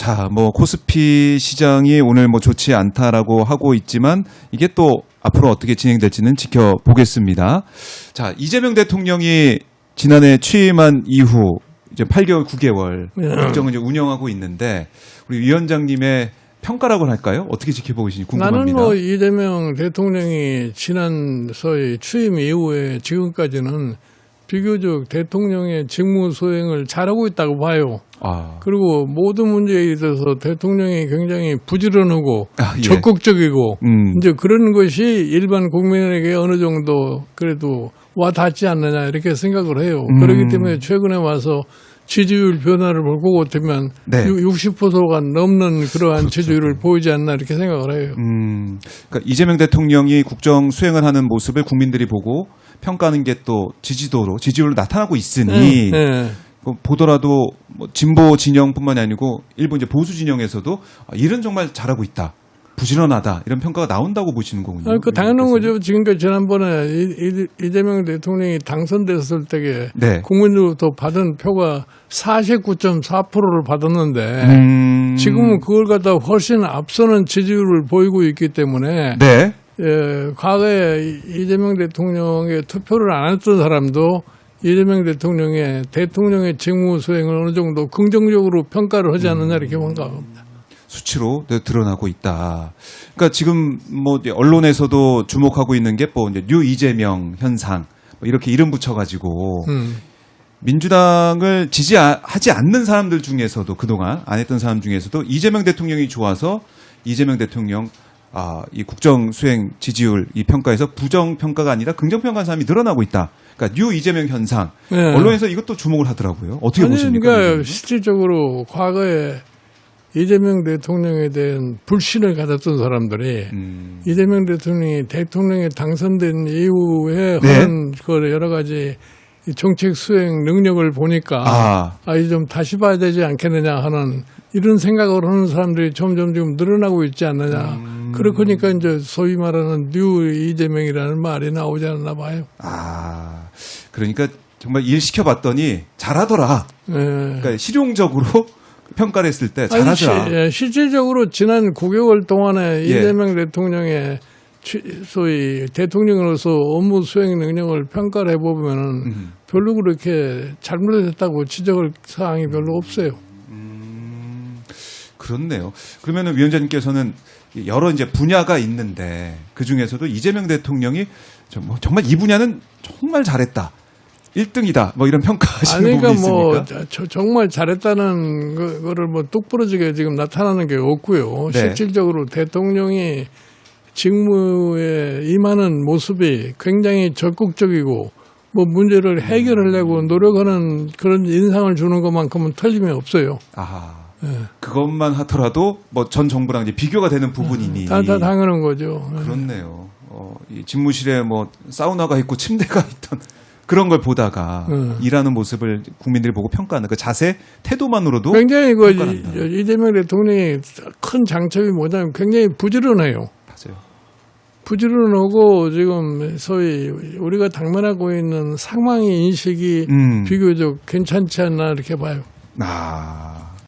자, 뭐 코스피 시장이 오늘 뭐 좋지 않다라고 하고 있지만 이게 또 앞으로 어떻게 진행될지는 지켜보겠습니다. 자, 이재명 대통령이 지난해 취임한 이후 이제 8개월, 9개월 국정을 이제 운영하고 있는데 우리 위원장님의 평가라고 할까요? 어떻게 지켜보고 계신지 궁금합니다. 나는 뭐 이재명 대통령이 지난 소위 취임 이후에 지금까지는 비교적 대통령의 직무 수행을 잘하고 있다고 봐요. 그리고 모든 문제에 있어서 대통령이 굉장히 부지런하고 예. 적극적이고 이제 그런 것이 일반 국민에게 어느 정도 그래도 와 닿지 않느냐 이렇게 생각을 해요. 그렇기 때문에 최근에 와서 지지율 변화를 보고 같으면 네. 60%가 넘는 그러한 그렇죠. 지지율을 보이지 않나 이렇게 생각을 해요. 그러니까 이재명 대통령이 국정 수행을 하는 모습을 국민들이 보고 평가하는 게 또 지지율로 나타나고 있으니 네. 보더라도 뭐 진보 진영뿐만이 아니고 일부 이제 보수 진영에서도 일은 정말 잘하고 있다, 부지런하다 이런 평가가 나온다고 보시는 거군요. 그 당연한 거죠. 지금까지 지난번에 이재명 대통령이 당선됐을 때에 네. 국민으로부터 받은 표가 49.4%를 받았는데 지금은 그걸 갖다 훨씬 앞서는 지지율을 보이고 있기 때문에 네. 과거에 이재명 대통령의 투표를 안 했던 사람도 이재명 대통령의 직무 수행을 어느 정도 긍정적으로 평가를 하지 않느냐 이렇게 생각합니다. 수치로 드러나고 있다. 그러니까 지금 뭐 언론에서도 주목하고 있는 게 뭐 이제 뉴 이재명 현상 뭐 이렇게 이름 붙여가지고 민주당을 지지하지 않는 사람들 중에서도 그동안 안 했던 사람 중에서도 이재명 대통령이 좋아서 이재명 대통령 이 국정 수행 지지율 이 평가에서 부정 평가가 아니라 긍정 평가한 사람이 늘어나고 있다. 그러니까 뉴 이재명 현상. 네. 언론에서 이것도 주목을 하더라고요. 어떻게 보십니까? 그러니까 실질적으로 과거에 이재명 대통령에 대한 불신을 가졌던 사람들이 이재명 대통령이 대통령에 당선된 이후에 네. 하는 그 여러 가지 정책 수행 능력을 보니까 이제 좀 다시 봐야 되지 않겠느냐 하는 이런 생각을 하는 사람들이 점점 지금 늘어나고 있지 않느냐. 그러니까 이제 소위 말하는 뉴 이재명이라는 말이 나오지 않나 봐요. 그러니까 정말 일 시켜봤더니 잘하더라. 네. 그러니까 실용적으로 평가를 했을 때 잘하더라. 실질적으로 지난 9개월 동안에 이재명 대통령의 소위 대통령으로서 업무 수행 능력을 평가를 해보면은 별로 그렇게 잘못했다고 지적할 사항이 별로 없어요. 그렇네요. 그러면은 위원장님께서는 여러 이제 분야가 있는데 그 중에서도 이재명 대통령이 정말 이 분야는 정말 잘했다. 1등이다. 뭐 이런 평가하시는 부분이 있습니까? 정말 잘했다는 거를 뭐 똑부러지게 지금 나타나는 게 없고요. 네. 실질적으로 대통령이 직무에 임하는 모습이 굉장히 적극적이고 뭐 문제를 해결하려고 노력하는 그런 인상을 주는 것만큼은 틀림이 없어요. 네. 그것만 하더라도 뭐 전 정부랑 이제 비교가 되는 부분이니. 다 당연한 거죠. 그렇네요. 이 집무실에 뭐 사우나가 있고 침대가 있던 그런 걸 보다가 일하는 모습을 국민들이 보고 평가하는 그 자세, 태도만으로도 굉장히 이재명 대통령이 큰 장점이 뭐냐면 굉장히 부지런해요. 맞아요. 부지런하고 지금 소위 우리가 당면하고 있는 상황의 인식이 비교적 괜찮지 않나 이렇게 봐요.